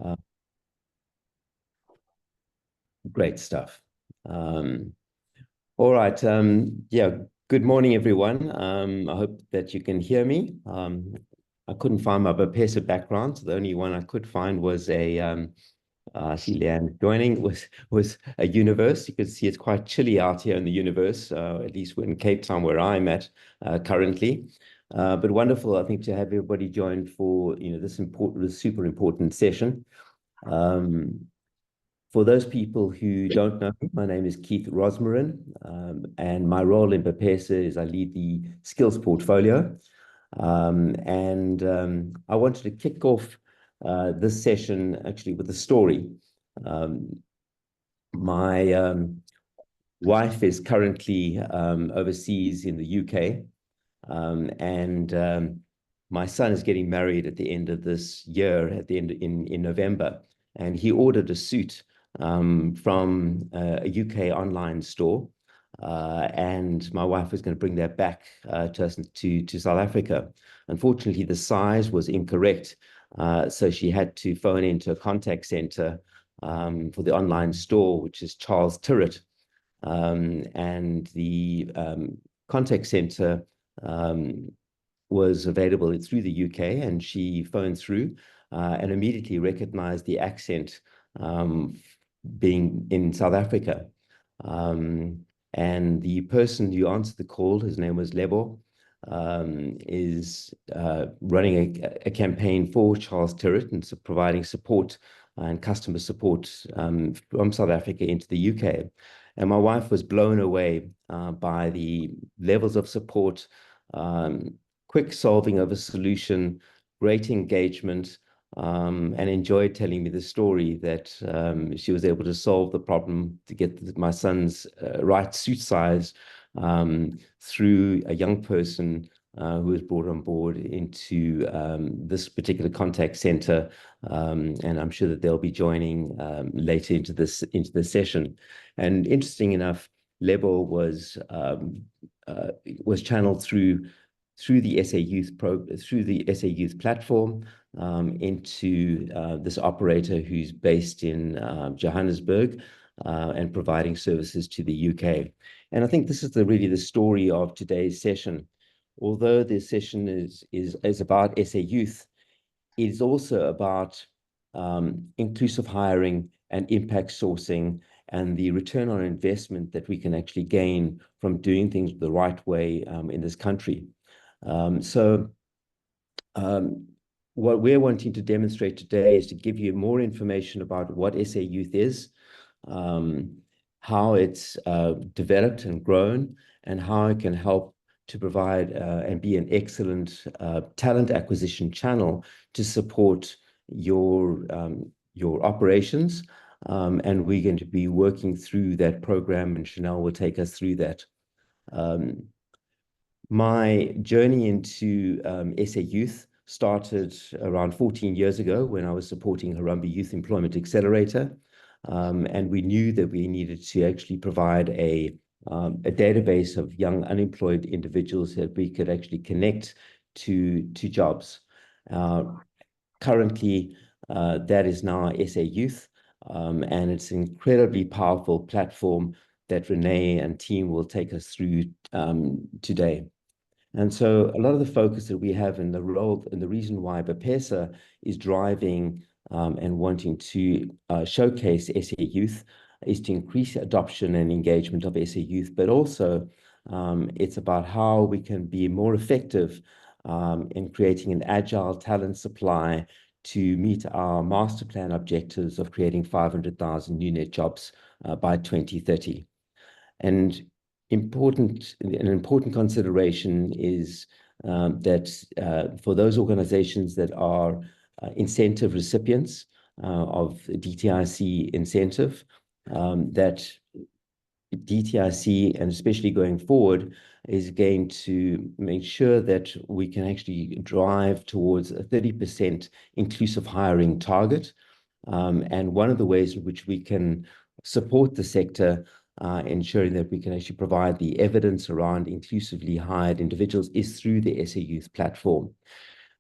Uh, Great stuff. All right. Yeah. Good morning, everyone. I hope that you can hear me. I couldn't find my Bapesa background. So the only one I could find was I see Leanne joining was a universe. You can see it's quite chilly out here in the universe, at least in Cape Town where I'm at currently. But wonderful, I think, to have everybody join for this super important session. Um, for those people who don't know me, my name is Keith Rosmarin, and my role in Bapesa is I lead the skills portfolio. I wanted to kick off this session actually with a story. Um, my wife is currently overseas in the UK, and my son is getting married at the end of this year, at the end in November, and he ordered a suit from a UK online store. And my wife was going to bring that back to us to South Africa. Unfortunately, the size was incorrect, so she had to phone into a contact center for the online store, which is Charles Tyrwhitt. And the contact center was available through the UK, and she phoned through and immediately recognized the accent being in South Africa. And the person who answered the call, his name was Lebo, is running a campaign for Charles Tyrwhitt and providing support and customer support from South Africa into the UK. And my wife was blown away by the levels of support, quick solving of a solution, great engagement, and enjoyed telling me the story that she was able to solve the problem to get my son's right suit size through a young person who was brought on board into this particular contact center, and I'm sure that they'll be joining later into this session. And interesting enough, Lebo was channeled through the SA Youth platform into this operator who's based in Johannesburg and providing services to the UK. And I think this is really the story of today's session. Although this session is about SA Youth, it is also about inclusive hiring and impact sourcing and the return on investment that we can actually gain from doing things the right way in this country. What we're wanting to demonstrate today is to give you more information about what SA Youth is, how it's developed and grown, and how it can help to provide and be an excellent talent acquisition channel to support your operations. And we're going to be working through that program, and Chanel will take us through that. My journey into SA Youth started around 14 years ago when I was supporting Harambee Youth Employment Accelerator. And we knew that we needed to actually provide a database of young unemployed individuals that we could actually connect to jobs. Currently, that is now SA Youth, and it's an incredibly powerful platform that Renee and team will take us through today. And so a lot of the focus that we have in the role and the reason why Bapesa is driving and wanting to showcase SA Youth is to increase adoption and engagement of SA Youth, but also it's about how we can be more effective in creating an agile talent supply to meet our master plan objectives of creating 500,000 new net jobs by 2030. And an important consideration is that for those organizations that are incentive recipients of DTIC incentive, that DTIC, and especially going forward, is going to make sure that we can actually drive towards a 30% inclusive hiring target. And one of the ways in which we can support the sector, ensuring that we can actually provide the evidence around inclusively hired individuals, is through the SA Youth platform.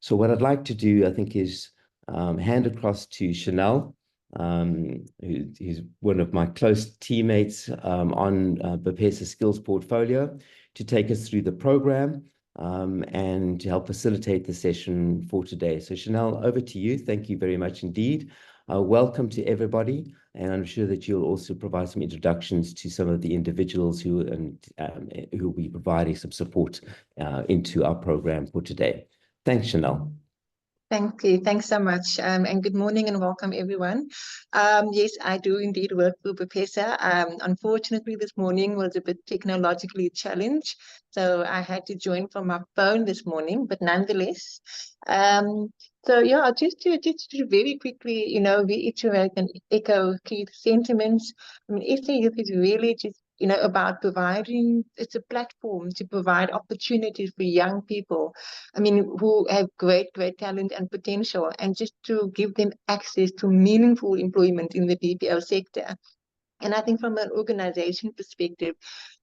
So what I'd like to do, I think, is hand across to Chanel, who's one of my close teammates on Bopesa Skills Portfolio, to take us through the program and to help facilitate the session for today. So Chanel, over to you. Thank you very much indeed. Welcome to everybody, and I'm sure that you'll also provide some introductions to some of the individuals who will be providing some support into our program for today. Thanks, Chanel. Thank you. Thanks so much. And good morning and welcome, everyone. Yes, I do indeed work for Bopesa. Unfortunately, this morning was a bit technologically challenged, so I had to join from my phone this morning, but nonetheless. So yeah, just to very quickly, reiterate and echo Keith's sentiments. I mean, SA Youth is really just about providing, it's a platform to provide opportunities for young people, I mean, who have great talent and potential, and just to give them access to meaningful employment in the BPO sector. And I think from an organization perspective,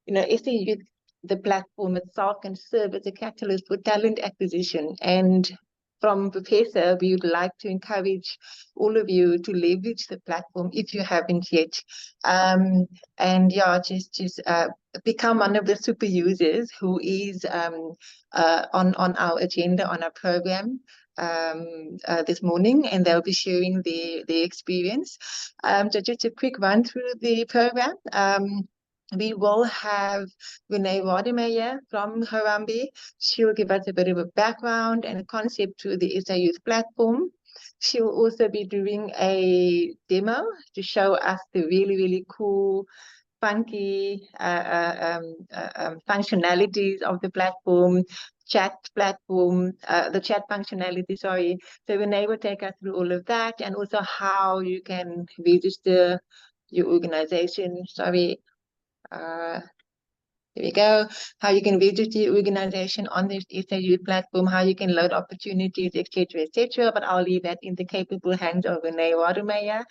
SA Youth, the platform itself, can serve as a catalyst for talent acquisition. And from Bopesa, we would like to encourage all of you to leverage the platform if you haven't yet. And yeah, just become one of the super users who is on our agenda, on our program this morning, and they'll be sharing their experience. So just a quick run through the program. We will have Renee Wademeyer from Harambee. She'll give us a bit of a background and a concept to the SA Youth platform. She'll also be doing a demo to show us the really cool, funky functionalities of the platform, the chat functionality, sorry. So Renee will take us through all of that, and also how you can register your organization. Sorry. Here we go. How you can register your organization on the SA Youth platform, how you can load opportunities, etc., etc. But I'll leave that in the capable hands of Renee Wademeyer.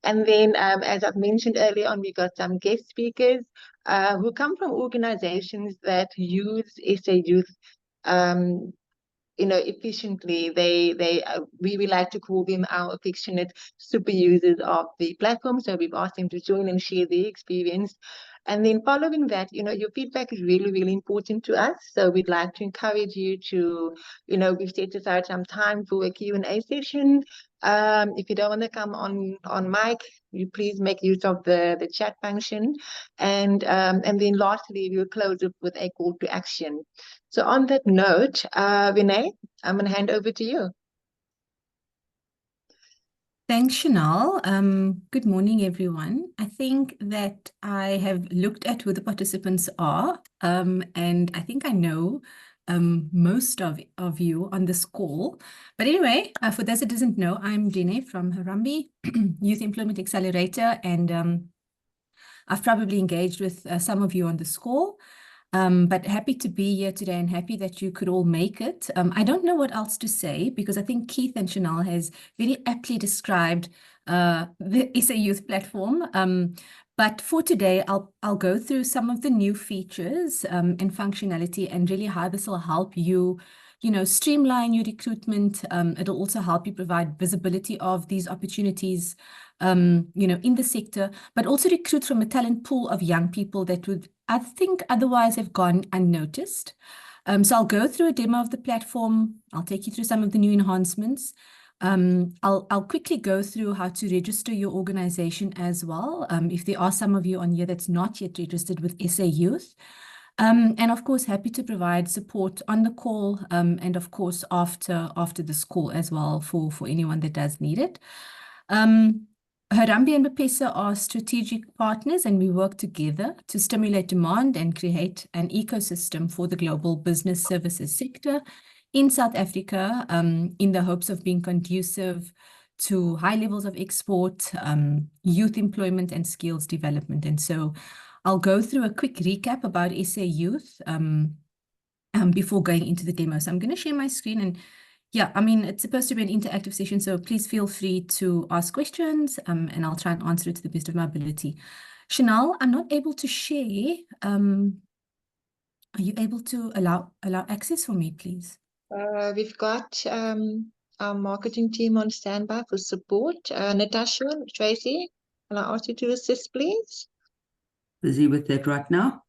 And then, as I've mentioned earlier on, we got some guest speakers who come from organizations that use SA Youth efficiently. We like to call them our affectionate super users of the platform. So we've asked them to join and share their experience. And then following that, your feedback is really important to us. So we'd like to encourage you to, we've set aside some time for a Q&A session. If you don't want to come on mic, you please make use of the chat function. And then lastly, we'll close it with a call to action. So on that note, Renee, I'm going to hand over to you. Thanks, Chanel. Good morning, everyone. I think that I have looked at who the participants are, and I think I know most of you on this call. But anyway, for those that doesn't know, I'm Dine from Harambee Youth Employment Accelerator, and I've probably engaged with some of you on this call. But happy to be here today and happy that you could all make it. I don't know what else to say because I think Keith and Chanel has very aptly described the SA Youth platform. But for today, I'll go through some of the new features and functionality and really how this will help you, streamline your recruitment. It'll also help you provide visibility of these opportunities, in the sector, but also recruit from a talent pool of young people that would, I think, otherwise have gone unnoticed. So I'll go through a demo of the platform. I'll take you through some of the new enhancements. I'll quickly go through how to register your organization as well. If there are some of you on here that's not yet registered with SA Youth. And of course, happy to provide support on the call and of course after this call as well for anyone that does need it. Harambee and Bopesa are strategic partners, and we work together to stimulate demand and create an ecosystem for the global business services sector in South Africa, in the hopes of being conducive to high levels of export, youth employment, and skills development. And so I'll go through a quick recap about SA Youth before going into the demo. So I'm going to share my screen, and yeah, I mean, it's supposed to be an interactive session, so please feel free to ask questions and I'll try and answer it to the best of my ability. Chanel, I'm not able to share. Are you able to allow access for me, please? We've got our marketing team on standby for support. Natasha, Tracy, can I ask you to assist, please? Busy with that right now.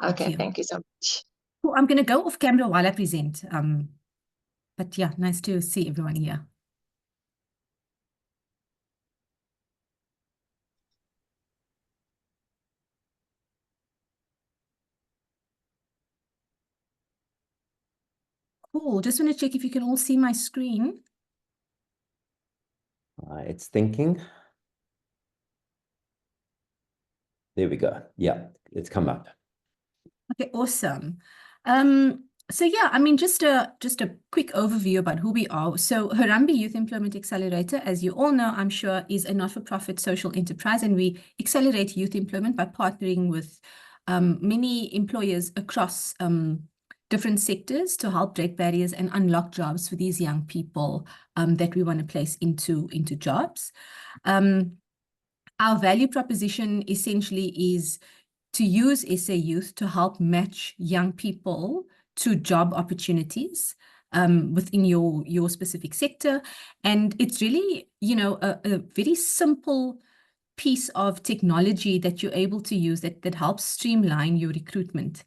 Okay, you. thank you so much. Cool, I'm going to go off camera while I present. But yeah, nice to see everyone here. Cool, just want to check if you can all see my screen. It's thinking. There we go. Yeah, it's come up. Okay, awesome. So yeah, I mean, just a quick overview about who we are. So Harambee Youth Employment Accelerator, as you all know, I'm sure, is a not-for-profit social enterprise, and we accelerate youth employment by partnering with many employers across different sectors to help break barriers and unlock jobs for these young people that we want to place into jobs. Our value proposition essentially is to use SA Youth to help match young people to job opportunities within your specific sector. And it's really, you know, a very simple piece of technology that you're able to use that helps streamline your recruitment.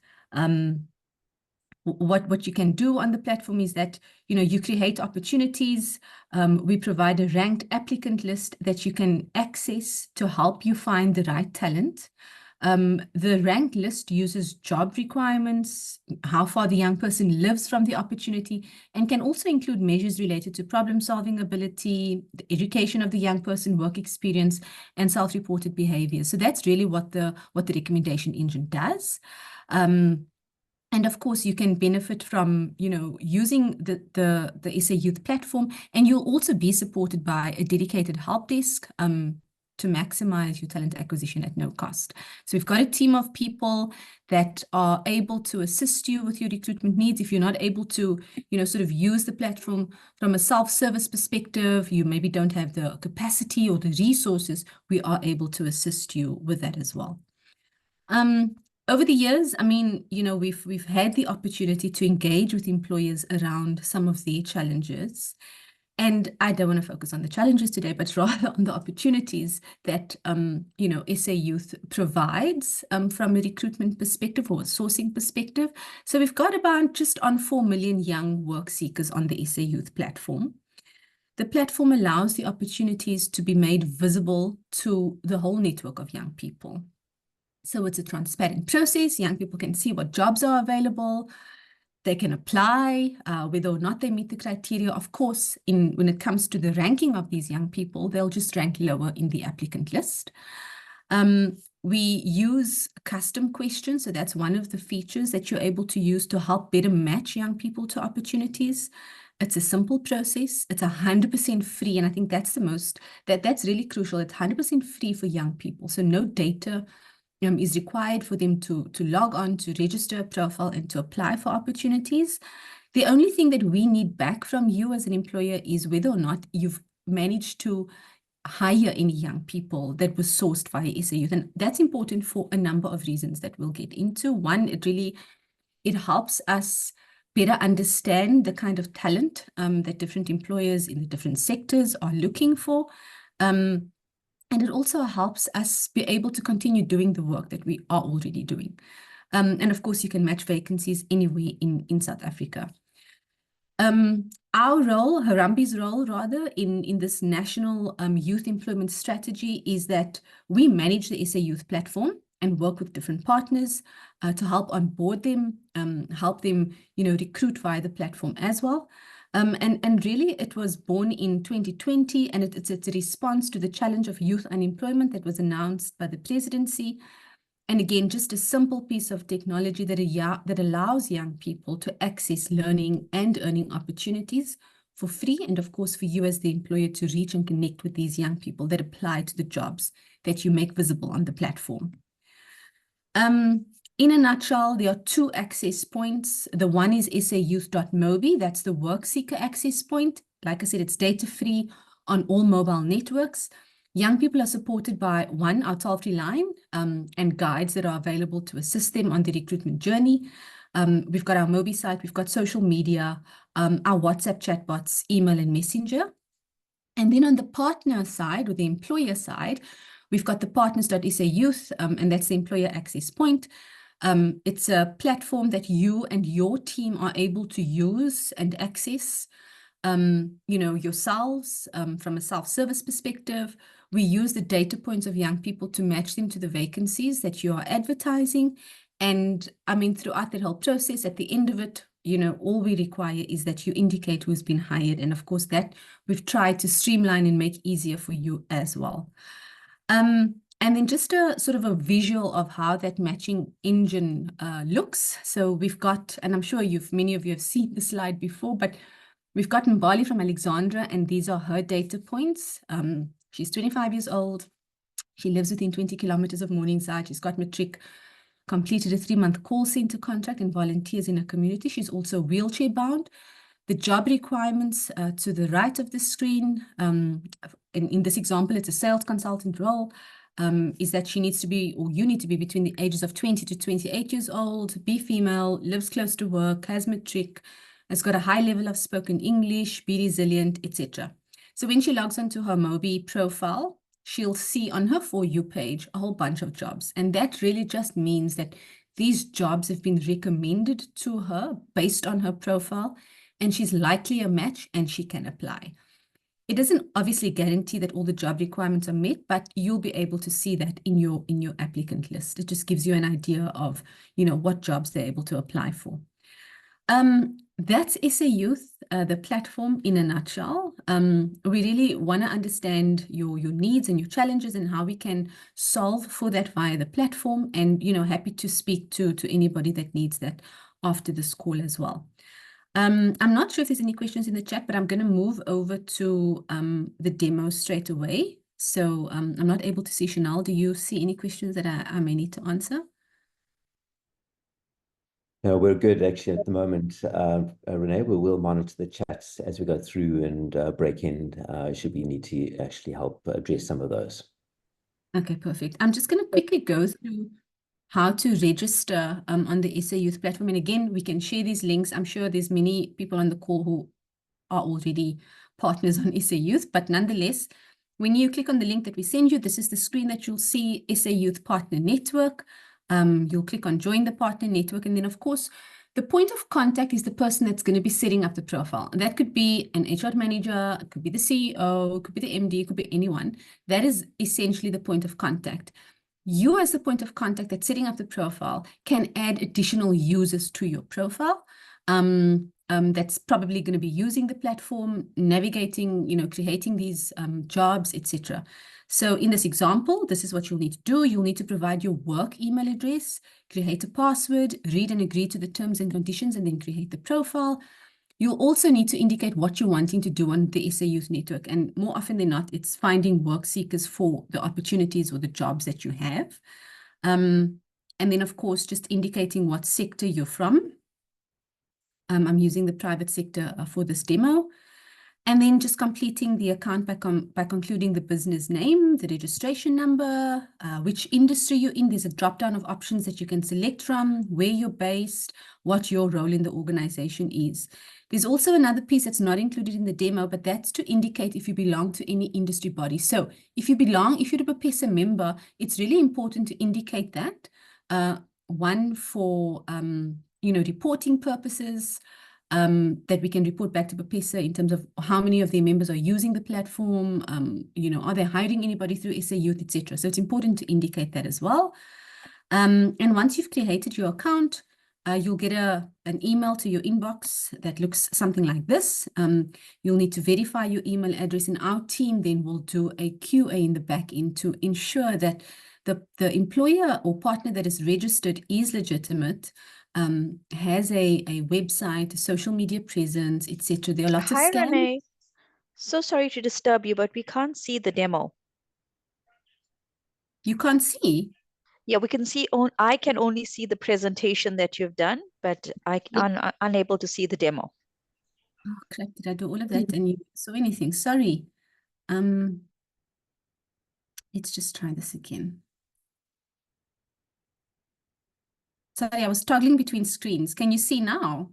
What you can do on the platform is that, you know, you create opportunities. We provide a ranked applicant list that you can access to help you find the right talent. The ranked list uses job requirements, how far the young person lives from the opportunity, and can also include measures related to problem-solving ability, the education of the young person, work experience, and self-reported behavior. So that's really what the recommendation engine does. And of course, you can benefit from, you know, using the SA Youth platform, and you'll also be supported by a dedicated help desk to maximize your talent acquisition at no cost. So we've got a team of people that are able to assist you with your recruitment needs. If you're not able to, you know, sort of use the platform from a self-service perspective, you maybe don't have the capacity or the resources, we are able to assist you with that as well. Over the years, I mean, you know, we've had the opportunity to engage with employers around some of their challenges. And I don't want to focus on the challenges today, but rather on the opportunities that, you know, SA Youth provides from a recruitment perspective or a sourcing perspective. So we've got about just on 4 million young work seekers on the SA Youth platform. The platform allows the opportunities to be made visible to the whole network of young people. So it's a transparent process. Young people can see what jobs are available. They can apply, whether or not they meet the criteria. Of course, when it comes to the ranking of these young people, they'll just rank lower in the applicant list. We use custom questions. So that's one of the features that you're able to use to help better match young people to opportunities. It's a simple process. It's 100% free. And I think that's that's really crucial. It's 100% free for young people. So no data is required for them to log on, to register a profile, and to apply for opportunities. The only thing that we need back from you as an employer is whether or not you've managed to hire any young people that was sourced via SA Youth. And that's important for a number of reasons that we'll get into. One, it helps us better understand the kind of talent that different employers in the different sectors are looking for. And it also helps us be able to continue doing the work that we are already doing. And of course, you can match vacancies anywhere in South Africa. Our role, Harambee's role rather, in this national youth employment strategy is that we manage the SA Youth platform and work with different partners to help onboard them, help them, you know, recruit via the platform as well. And really, it was born in 2020, and it's a response to the challenge of youth unemployment that was announced by the presidency. And again, just a simple piece of technology that allows young people to access learning and earning opportunities for free, and of course, for you as the employer to reach and connect with these young people that apply to the jobs that you make visible on the platform. In a nutshell, there are 2 access points. The one is sayouth.mobi. That's the work seeker access point. Like I said, it's data free on all mobile networks. Young people are supported by our toll-free line and guides that are available to assist them on the recruitment journey. We've got our Mobi site, we've got social media, our WhatsApp chatbots, email and messenger. And then on the partner side, or the employer side, we've got the partners.sa youth, and that's the employer access point. It's a platform that you and your team are able to use and access, yourselves, from a self-service perspective. We use the data points of young people to match them to the vacancies that you are advertising. And I mean, throughout that whole process, at the end of it, all we require is that you indicate who's been hired. And of course, that we've tried to streamline and make easier for you as well. And then just a sort of a visual of how that matching engine looks. So we've got, and I'm sure many of you have seen the slide before, but we've got Mbali from Alexandra, and these are her data points. She's 25 years old. She lives within 20 kilometers of Morningside. She's got matric, completed a 3-month call center contract and volunteers in a community. She's also wheelchair bound. The job requirements to the right of the screen, in this example, it's a sales consultant role, is that she needs to be, or you need to be, between the ages of 20 to 28 years old, be female, lives close to work, has matric, has got a high level of spoken English, be resilient, etc. So when she logs onto her Mobi profile, she'll see on her For You page a whole bunch of jobs. And that really just means that these jobs have been recommended to her based on her profile, and she's likely a match and she can apply. It doesn't obviously guarantee that all the job requirements are met, but you'll be able to see that in your applicant list. It just gives you an idea of, what jobs they're able to apply for. That's SA Youth, the platform in a nutshell. We really want to understand your needs and your challenges and how we can solve for that via the platform, and, happy to speak to anybody that needs that after this call as well. I'm not sure if there's any questions in the chat, but I'm going to move over to the demo straight away. So I'm not able to see Chanel. Do you see any questions that I may need to answer? No, we're good actually at the moment, Renee. We will monitor the chats as we go through and break in should we need to actually help address some of those. Okay, perfect. I'm just going to quickly go through how to register on the SA Youth platform. And again, we can share these links. I'm sure there's many people on the call who are already partners on SA Youth, but nonetheless, when you click on the link that we send you, this is the screen that you'll see, SA Youth Partner Network. You'll click on Join the Partner Network. And then, of course, the point of contact is the person that's going to be setting up the profile. And that could be an HR manager, it could be the CEO, it could be the MD, it could be anyone. That is essentially the point of contact. You, as the point of contact that's setting up the profile, can add additional users to your profile. That's probably going to be using the platform, navigating, creating these jobs, etc. So in this example, this is what you'll need to do. You'll need to provide your work email address, create a password, read and agree to the terms and conditions, and then create the profile. You'll also need to indicate what you're wanting to do on the SA Youth Network. And more often than not, it's finding work seekers for the opportunities or the jobs that you have. And then, of course, just indicating what sector you're from. I'm using the private sector for this demo. And then just completing the account by concluding the business name, the registration number, which industry you're in. There's a drop-down of options that you can select from, where you're based, what your role in the organization is. There's also another piece that's not included in the demo, but that's to indicate if you belong to any industry body. So if you're a BEPESA member, it's really important to indicate that. One for, reporting purposes, that we can report back to BEPESA in terms of how many of their members are using the platform, are they hiring anybody through SA Youth, etc. So it's important to indicate that as well. And once you've created your account, you'll get an email to your inbox that looks something like this. You'll need to verify your email address, and our team then will do a QA in the back end to ensure that the employer or partner that is registered is legitimate, has a website, a social media presence, etc. There are lots of scams. Hi, Renee. So sorry to disturb you, but we can't see the demo. You can't see? Yeah, we can see. I can only see the presentation that you've done, but I'm unable to see the demo. Oh, crap, did I do all of that and you saw anything? Sorry. Let's just try this again. Sorry, I was toggling between screens. Can you see now?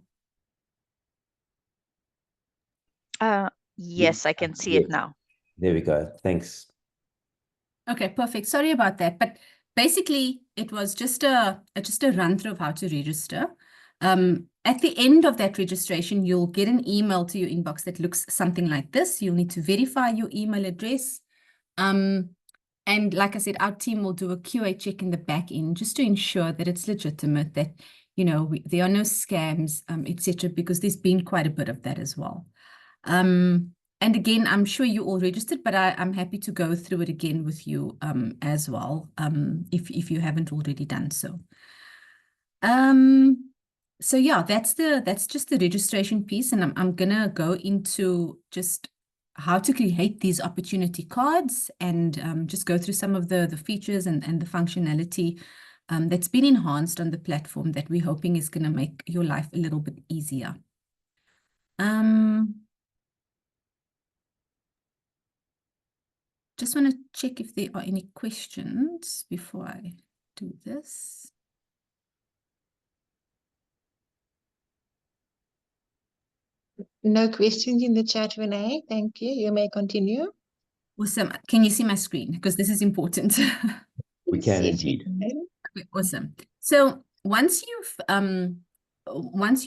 Yes, I can see it Yes. now. There we go. Thanks. Okay, perfect. Sorry about that. But basically, it was just a run through of how to register. At the end of that registration, you'll get an email to your inbox that looks something like this. You'll need to verify your email address. And like I said, our team will do a QA check in the back end just to ensure that it's legitimate, that, you know, there are no scams, etc., because there's been quite a bit of that as well. And again, I'm sure you all registered, but I'm happy to go through it again with you as well, if you haven't already done so. So yeah, that's just the registration piece, and I'm gonna go into just how to create these opportunity cards and just go through some of the features and the functionality that's been enhanced on the platform that we're hoping is gonna make your life a little bit easier. Just want to check if there are any questions before I do this. No questions in the chat, Renee. Thank you. You may continue. Awesome. Can you see my screen? Because this is important. We can Yes, indeed. Okay, awesome. So once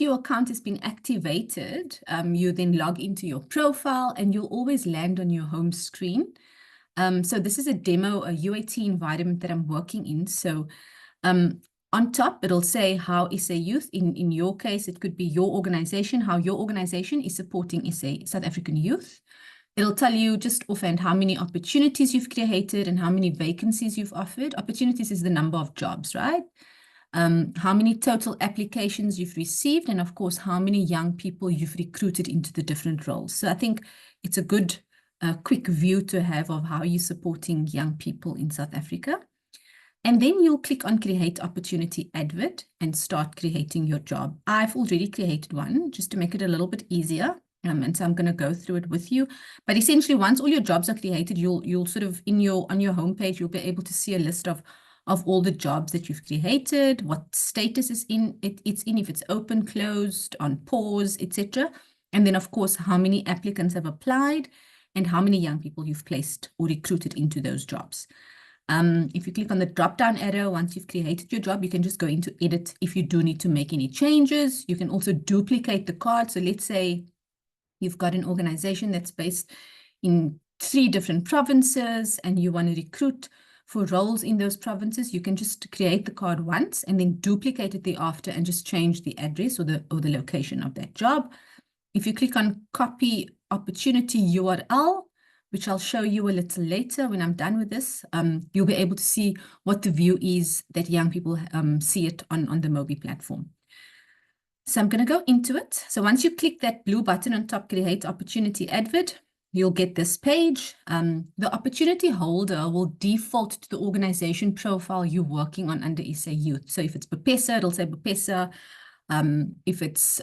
your account has been activated, you then log into your profile and you'll always land on your home screen. So this is a demo, a UAT environment that I'm working in. So on top, it'll say how SA Youth, in your case, it could be your organization, how your organization is supporting South African youth. It'll tell you just offhand how many opportunities you've created and how many vacancies you've offered. Opportunities is the number of jobs, right? How many total applications you've received, and of course, how many young people you've recruited into the different roles. So I think it's a good quick view to have of how you're supporting young people in South Africa. And then you'll click on Create Opportunity Advert and start creating your job. I've already created one just to make it a little bit easier. And so I'm going to go through it with you. But essentially, once all your jobs are created, you'll sort of on your homepage, you'll be able to see a list of all the jobs that you've created, what status is it's in, if it's open, closed, on pause, etc. And then, of course, how many applicants have applied and how many young people you've placed or recruited into those jobs. If you click on the drop-down arrow, once you've created your job, you can just go into edit if you do need to make any changes. You can also duplicate the card. So let's say you've got an organization that's based in 3 different provinces and you want to recruit for roles in those provinces. You can just create the card once and then duplicate it thereafter and just change the address or the location of that job. If you click on copy opportunity URL, which I'll show you a little later when I'm done with this, you'll be able to see what the view is that young people see it on the Mobi platform. So I'm going to go into it. So once you click that blue button on top, Create Opportunity Advert, you'll get this page. The opportunity holder will default to the organization profile you're working on under SA Youth. So if it's Bopesa, it'll say Bopesa. If it's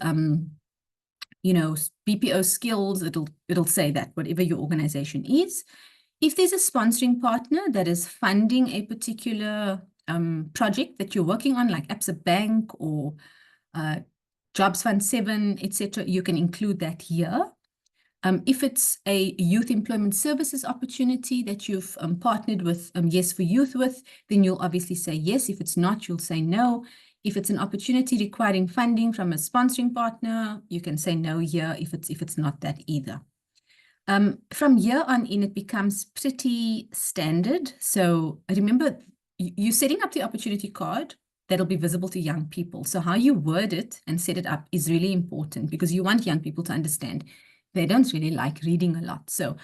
you know, BPO skills, it'll say that, whatever your organization is. If there's a sponsoring partner that is funding a particular project that you're working on, like Absa Bank or Jobs Fund 7, etc., you can include that here. If it's a youth employment services opportunity that you've partnered with Yes for Youth with, then you'll obviously say yes. If it's not, you'll say no. If it's an opportunity requiring funding from a sponsoring partner, you can say no here if it's not that either. From here on in, it becomes pretty standard. So remember, you're setting up the opportunity card that'll be visible to young people. So how you word it and set it up is really important because you want young people to understand they don't really like reading a lot. So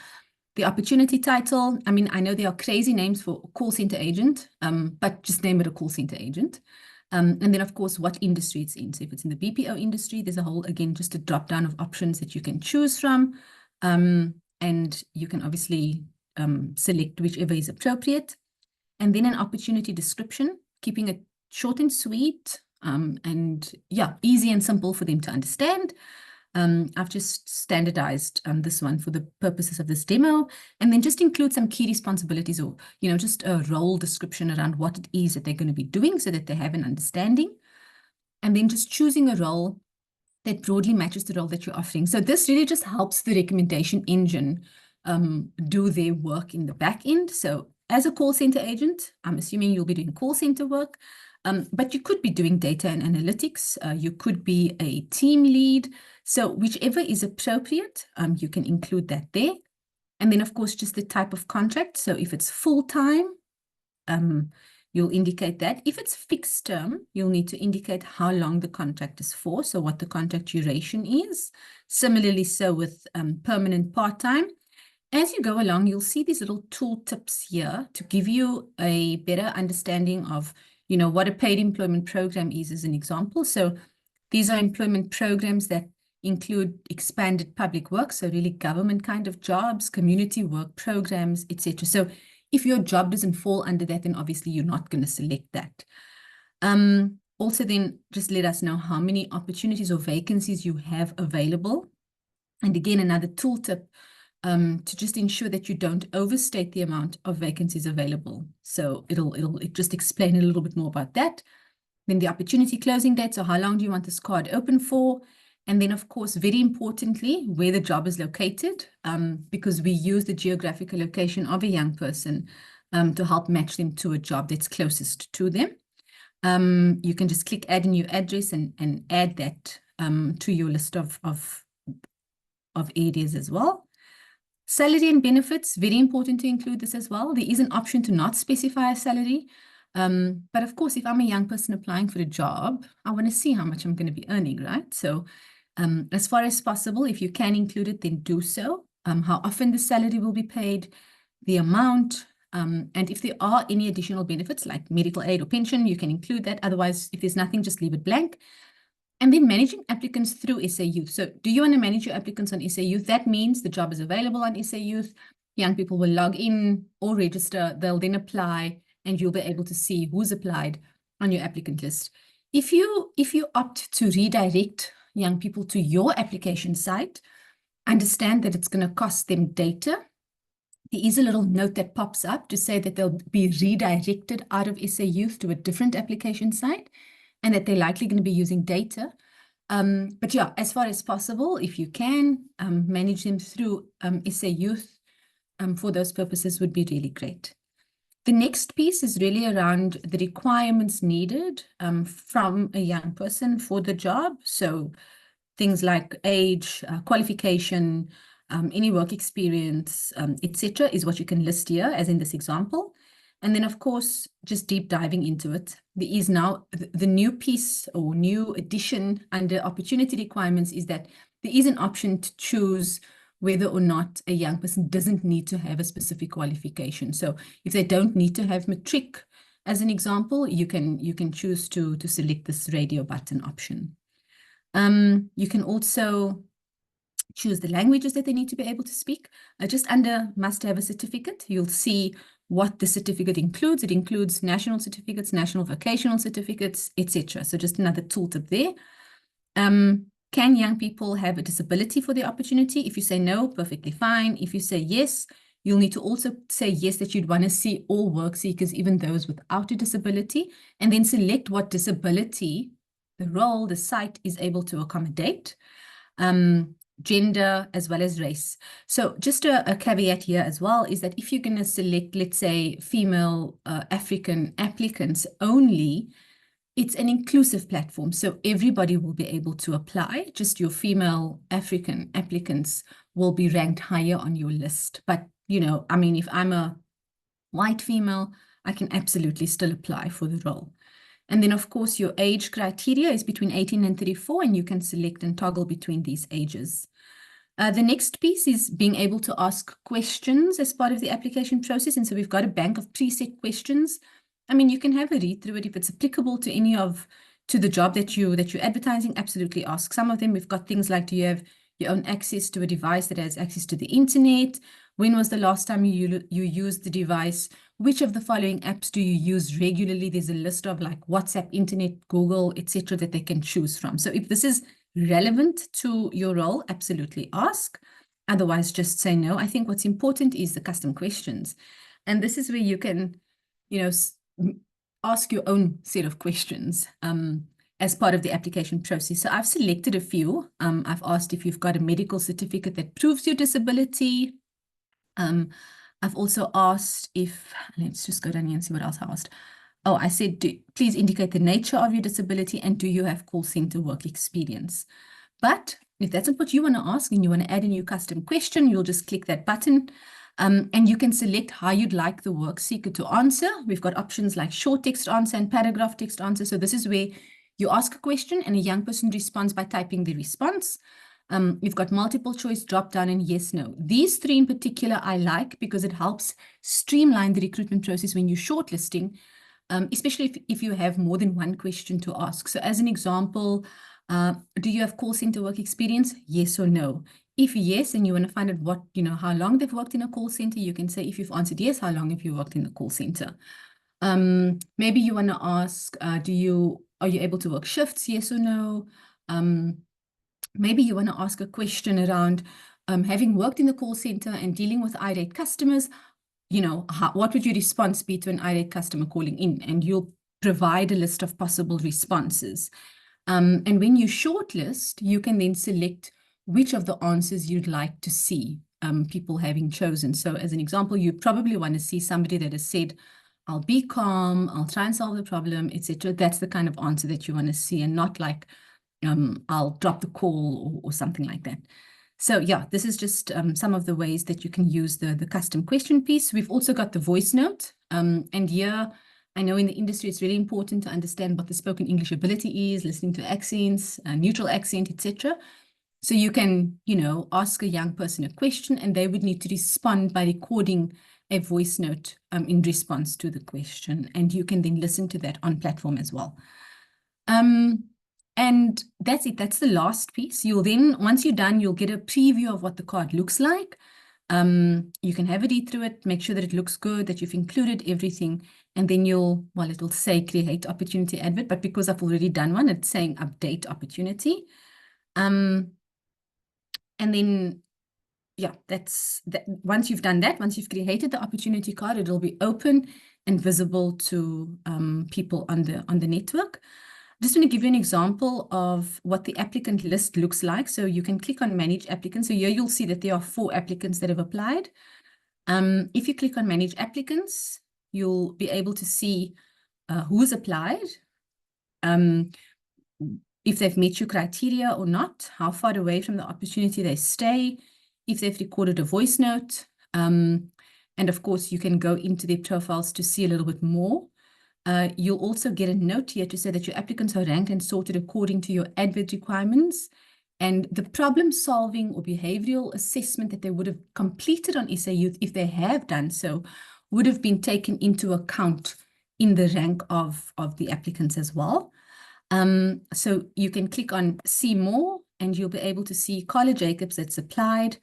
the opportunity title, I mean, I know there are crazy names for call center agent, but just name it a call center agent. And then, of course, what industry it's in. So if it's in the BPO industry, there's a whole, again, just a drop down of options that you can choose from. And you can obviously select whichever is appropriate. And then an opportunity description, keeping it short and sweet and yeah, easy and simple for them to understand. I've just standardized this one for the purposes of this demo, and then just include some key responsibilities or, you know, just a role description around what it is that they're going to be doing so that they have an understanding. and then just choosing a role that broadly matches the role that you're offering. So this really just helps the recommendation engine do their work in the back end. So as a call center agent, I'm assuming you'll be doing call center work, but you could be doing data and analytics. You could be a team lead. So whichever is appropriate, you can include that there. And then, of course, just the type of contract. So if it's full-time, you'll indicate that. If it's fixed term, you'll need to indicate how long the contract is for, so what the contract duration is. Similarly, so with permanent part-time. As you go along, you'll see these little tool tips here to give you a better understanding of, you know, what a paid employment program is as an example. So these are employment programs that include expanded public work, so really government kind of jobs, community work programs, etc. So if your job doesn't fall under that, then obviously you're not going to select that. Also then just let us know how many opportunities or vacancies you have available. And again, another tool tip to just ensure that you don't overstate the amount of vacancies available. So it'll just explain a little bit more about that. Then the opportunity closing date, so how long do you want this card open for? And then, of course, very importantly, where the job is located, because we use the geographical location of a young person to help match them to a job that's closest to them. You can just click add a new address and add that to your list of areas as well. Salary and benefits, very important to include this as well. There is an option to not specify a salary. But of course, if I'm a young person applying for a job, I want to see how much I'm going to be earning, right? So as far as possible, if you can include it, then do so. How often the salary will be paid, the amount, and if there are any additional benefits like medical aid or pension, you can include that. Otherwise, if there's nothing, just leave it blank. And then managing applicants through SA Youth. So do you want to manage your applicants on SA Youth? That means the job is available on SA Youth. Young people will log in or register. They'll then apply, and you'll be able to see who's applied on your applicant list. If you opt to redirect young people to your application site, understand that it's going to cost them data. There is a little note that pops up to say that they'll be redirected out of SA Youth to a different application site, and that they're likely going to be using data. But yeah, as far as possible, if you can, manage them through SA Youth for those purposes would be really great. The next piece is really around the requirements needed from a young person for the job. So things like age, qualification, any work experience, etc., is what you can list here, as in this example. And then, of course, just deep diving into it. There is now the new piece or new addition under opportunity requirements is that there is an option to choose whether or not a young person doesn't need to have a specific qualification. So if they don't need to have matric, as an example, you can choose to select this radio button option. You can also choose the languages that they need to be able to speak. Just under must have a certificate, you'll see what the certificate includes. It includes national certificates, national vocational certificates, etc. So just another tooltip there. Can young people have a disability for the opportunity? If you say no, perfectly fine. If you say yes, you'll need to also say yes that you'd want to see all work seekers, even those without a disability, and then select what disability the role, the site is able to accommodate. Gender as well as race. So just a caveat here as well is that if you're going to select, let's say, female African applicants only, it's an inclusive platform. So everybody will be able to apply. Just your female African applicants will be ranked higher on your list. But, you know, I mean, if I'm a white female, I can absolutely still apply for the role. And then, of course, your age criteria is between 18 and 34, and you can select and toggle between these ages. The next piece is being able to ask questions as part of the application process. And so we've got a bank of preset questions. I mean, you can have a read through it if it's applicable to to the job that you're advertising. Absolutely ask. Some of them, we've got things like, do you have your own access to a device that has access to the internet? When was the last time you used the device? Which of the following apps do you use regularly? There's a list of like WhatsApp, internet, Google, etc. that they can choose from. So if this is relevant to your role, absolutely ask. Otherwise, just say no. I think what's important is the custom questions. And this is where you can, you know, ask your own set of questions. as part of the application process. So I've selected a few. I've asked if you've got a medical certificate that proves your disability. I've also asked if, let's just go down here and see what else I asked. Oh, I said, please indicate the nature of your disability and do you have call center work experience? But if that's not what you want to ask and you want to add a new custom question, you'll just click that button and you can select how you'd like the work seeker to answer. We've got options like short text answer and paragraph text answer. So this is where you ask a question and a young person responds by typing the response. You've got multiple choice, drop down, and yes, no. These three in particular I like because it helps streamline the recruitment process when you're shortlisting, especially if you have more than one question to ask. So as an example, do you have call center work experience? Yes or no. If yes, and you want to find out how long they've worked in a call center, you can say, if you've answered yes, how long have you worked in the call center? Maybe you want to ask, are you able to work shifts? Yes or no. Maybe you want to ask a question around having worked in the call center and dealing with irate customers, what would your response be to an irate customer calling in? And you'll provide a list of possible responses. And when you shortlist, you can then select which of the answers you'd like to see people having chosen. So as an example, you probably want to see somebody that has said, I'll be calm, I'll try and solve the problem, etc. That's the kind of answer that you want to see, and not like, I'll drop the call or something like that. So yeah, this is just some of the ways that you can use the custom question piece. We've also got the voice note. And here, I know in the industry, it's really important to understand what the spoken English ability is, listening to accents, neutral accent, etc. So you can, ask a young person a question and they would need to respond by recording a voice note in response to the question. And you can then listen to that on platform as well. And that's it. That's the last piece. You'll then, once you're done, you'll get a preview of what the card looks like. You can have a read through it, make sure that it looks good, that you've included everything. And then it'll say create opportunity advert, but because I've already done one, it's saying update opportunity. And then, yeah, that's that. Once you've done that, once you've created the opportunity card, it'll be open and visible to people on the network. Just want to give you an example of what the applicant list looks like. So you can click on manage applicants. So here you'll see that there are 4 applicants that have applied. If you click on manage applicants, you'll be able to see who's applied, if they've met your criteria or not, how far away from the opportunity they stay, if they've recorded a voice note. And of course, you can go into their profiles to see a little bit more. You'll also get a note here to say that your applicants are ranked and sorted according to your advert requirements. And the problem solving or behavioral assessment that they would have completed on SA Youth, if they have done so, would have been taken into account in the rank of the applicants as well. So you can click on see more and you'll be able to see Carla Jacobs that's applied.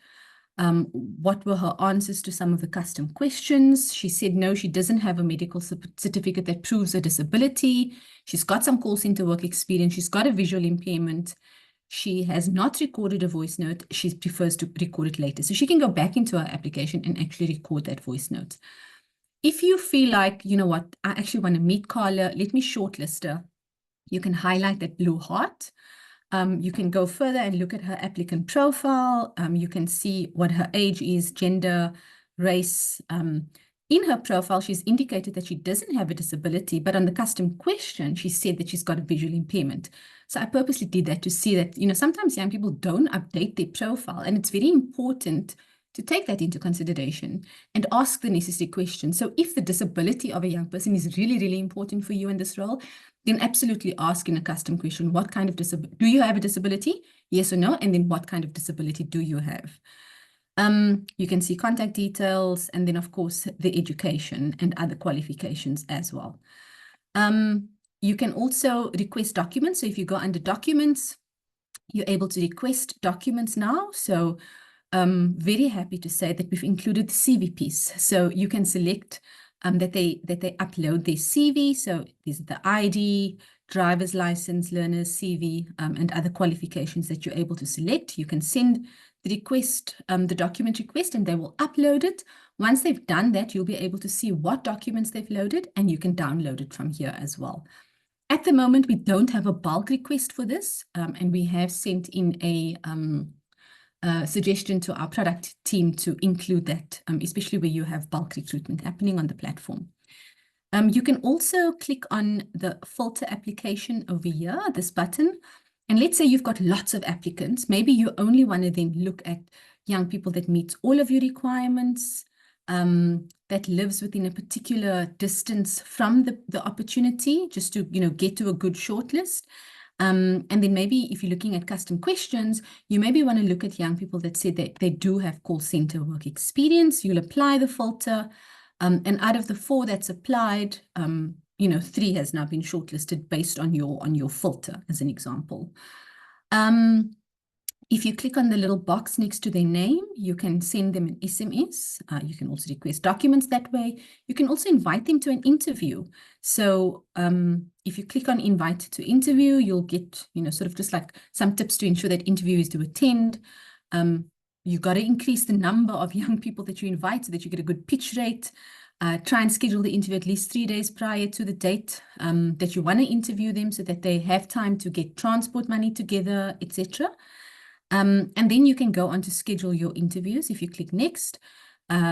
What were her answers to some of the custom questions? She said no, she doesn't have a medical certificate that proves her disability. She's got some call center work experience. She's got a visual impairment. She has not recorded a voice note. She prefers to record it later. So she can go back into her application and actually record that voice note. If you feel like, you know what, I actually want to meet Carla, let me shortlist her. You can highlight that blue heart. You can go further and look at her applicant profile. You can see what her age is, gender, race. In her profile, she's indicated that she doesn't have a disability, but on the custom question, she said that she's got a visual impairment. So I purposely did that to see that, sometimes young people don't update their profile, and it's very important to take that into consideration and ask the necessary questions. So if the disability of a young person is really, really important for you in this role, then absolutely ask in a custom question, what kind of disability, do you have a disability? Yes or no? And then what kind of disability do you have? You can see contact details, and then of course the education and other qualifications as well. You can also request documents. So if you go under documents, you're able to request documents now. So very happy to say that we've included the CV piece. So you can select that they upload their CV. So these are the ID, driver's license, learner's CV, and other qualifications that you're able to select. You can send the request, the document request, and they will upload it. Once they've done that, you'll be able to see what documents they've loaded, and you can download it from here as well. At the moment, we don't have a bulk request for this, and we have sent in a suggestion to our product team to include that, especially where you have bulk recruitment happening on the platform. You can also click on the filter application over here, this button. And let's say you've got lots of applicants. Maybe you only want to then look at young people that meet all of your requirements, that lives within a particular distance from the opportunity, just to get to a good shortlist. And then maybe if you're looking at custom questions, you maybe want to look at young people that say that they do have call center work experience. You'll apply the filter. And out of the 4 that's applied, 3 has now been shortlisted based on your filter, as an example. If you click on the little box next to their name, you can send them an SMS. You can also request documents that way. You can also invite them to an interview. So if you click on invite to interview, you'll get, sort of just like some tips to ensure that interviewees do attend. You've got to increase the number of young people that you invite so that you get a good pitch rate. Try and schedule the interview at least 3 days prior to the date that you want to interview them, so that they have time to get transport money together, etc. And then you can go on to schedule your interviews if you click next.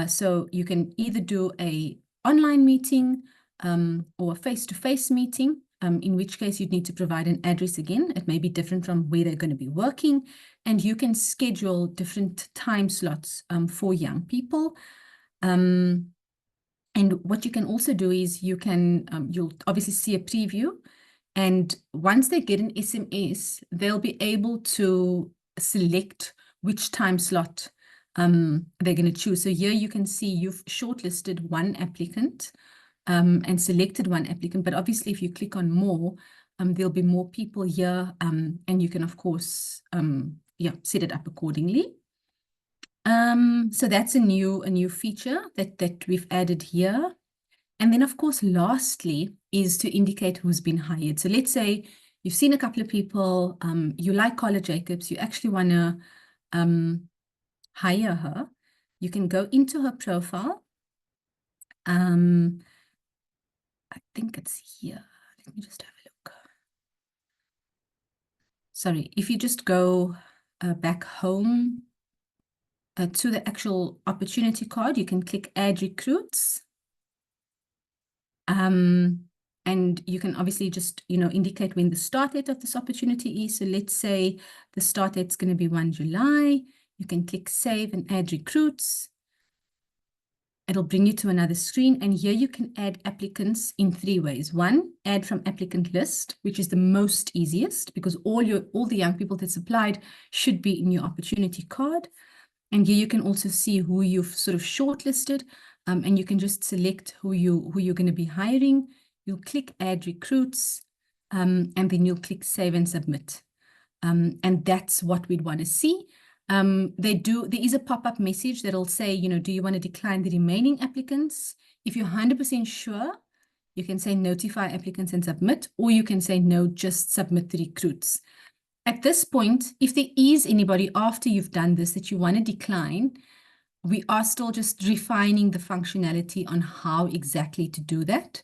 So you can either do a online meeting or a face-to-face meeting, in which case you'd need to provide an address again. It may be different from where they're going to be working, and you can schedule different time slots for young people. And what you can also do is you can, you'll obviously see a preview, and once they get an SMS, they'll be able to select which time slot they're going to choose. So here you can see you've shortlisted 1 applicant and selected 1 applicant, but obviously if you click on more, there'll be more people here, and you can of course set it up accordingly. So that's a new feature that we've added here. And then of course lastly is to indicate who's been hired. So let's say you've seen a couple of people, you like Carla Jacobs, you actually want to hire her. You can go into her profile. I think it's here. Let me just have a look. Sorry, if you just go back home to the actual opportunity card, you can click Add Recruits. And you can obviously just, indicate when the start date of this opportunity is. So let's say the start date is going to be 1 July. You can click Save and Add Recruits. It'll bring you to another screen. And here you can add applicants in 3 ways. 1, add from applicant list, which is the most easiest because all the young people that's applied should be in your opportunity card. And here you can also see who you've sort of shortlisted, and you can just select who you're going to be hiring. You'll click Add Recruits, and then you'll click Save and Submit. And that's what we'd want to see. There is a pop-up message that'll say, do you want to decline the remaining applicants? If you're 100% sure, you can say notify applicants and submit, or you can say no, just submit the recruits. At this point, if there is anybody after you've done this that you want to decline, we are still just refining the functionality on how exactly to do that.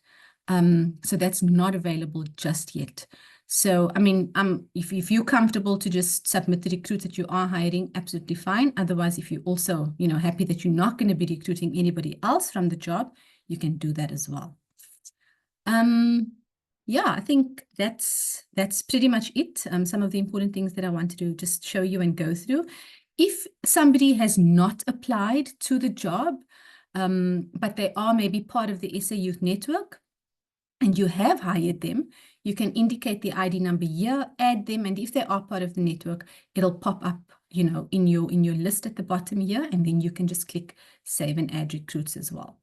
So that's not available just yet. So, I mean, if you're comfortable to just submit the recruits that you are hiring, absolutely fine. Otherwise, if you're also, happy that you're not going to be recruiting anybody else from the job, you can do that as well. Yeah, I think that's pretty much it. Some of the important things that I wanted to just show you and go through. If somebody has not applied to the job, but they are maybe part of the SA Youth Network, and you have hired them, you can indicate the ID number here, add them, and if they are part of the network, it'll pop up, in your list at the bottom here, and then you can just click Save and Add Recruits as well.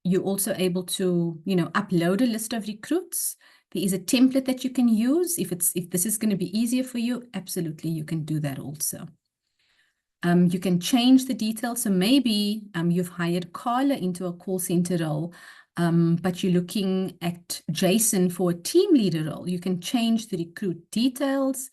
You're also able to, upload a list of recruits. There is a template that you can use. If this is going to be easier for you, absolutely, you can do that also. You can change the details. So maybe you've hired Carla into a call center role, but you're looking at Jason for a team leader role. You can change the recruit details.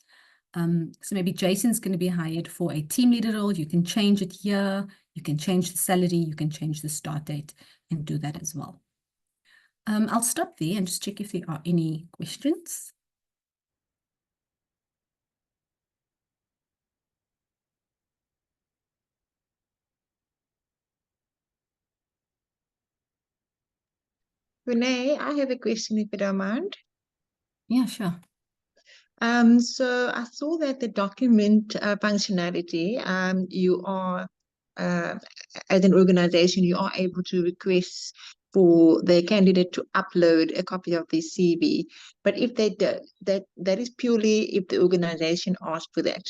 So maybe Jason's going to be hired for a team leader role. You can change it here. You can change the salary. You can change the start date and do that as well. I'll stop there and just check if there are any questions. Renee, I have a question if you don't mind. Yeah, sure. So I saw that the document functionality, you are, as an organization, you are able to request for the candidate to upload a copy of their CV. But if they do, that is purely if the organization asks for that.